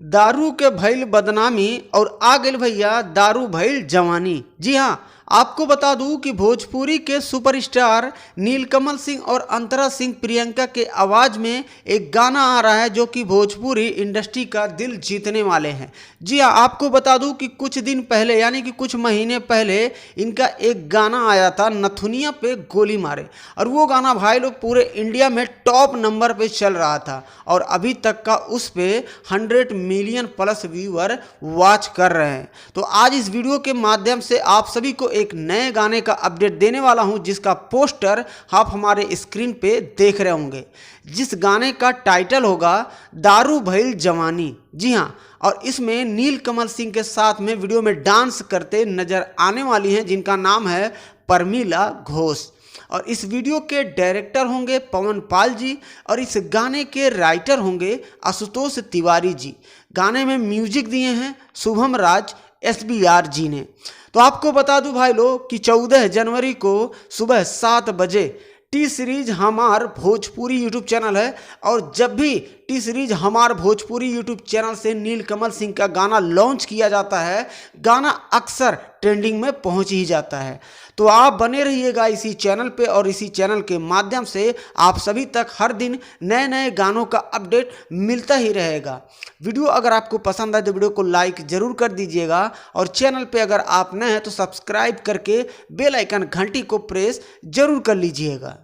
दारू के भइल बदनामी और आ गइल भैया दारू भइल जवानी। जी हाँ, आपको बता दूं कि भोजपुरी के सुपरस्टार नीलकमल सिंह और अंतरा सिंह प्रियंका के आवाज़ में एक गाना आ रहा है जो कि भोजपुरी इंडस्ट्री का दिल जीतने वाले हैं। जी हाँ, आपको बता दूं कि कुछ दिन पहले यानी कि कुछ महीने पहले इनका एक गाना आया था नथुनिया पे गोली मारे, और वो गाना भाई लोग पूरे इंडिया में टॉप नंबर पे चल रहा था और अभी तक का उस पे 100 मिलियन प्लस व्यूअर वॉच कर रहे हैं। तो आज इस वीडियो के माध्यम से आप सभी को एक नए गाने का अपडेट देने वाला हूं जिसका पोस्टर आप हमारे स्क्रीन पे देख रहे होंगे, जिस गाने का टाइटल होगा दारू भइल जवानी। जी हां, और इसमें नीलकमल सिंह के साथ में वीडियो में डांस करते नजर आने वाली हैं जिनका नाम है परमिला घोष, और इस वीडियो के डायरेक्टर होंगे पवन पाल जी और इस गाने के राइटर होंगे आशुतोष तिवारी जी। गाने में म्यूजिक दिए हैं शुभम राज SBR जी ने। तो आपको बता दूं भाई लोग कि 14 जनवरी को सुबह 7 बजे टी सीरीज हमार भोजपुरी यूट्यूब चैनल है, और जब भी टी सीरीज हमार भोजपुरी यूट्यूब चैनल से नीलकमल सिंह का गाना लॉन्च किया जाता है, गाना अक्सर ट्रेंडिंग में पहुंच ही जाता है। तो आप बने रहिएगा इसी चैनल पे, और इसी चैनल के माध्यम से आप सभी तक हर दिन नए नए गानों का अपडेट मिलता ही रहेगा। वीडियो अगर आपको पसंद आए तो वीडियो को लाइक जरूर कर दीजिएगा, और चैनल पे अगर आप नए हैं तो सब्सक्राइब करके बेल आइकन घंटी को प्रेस जरूर कर लीजिएगा।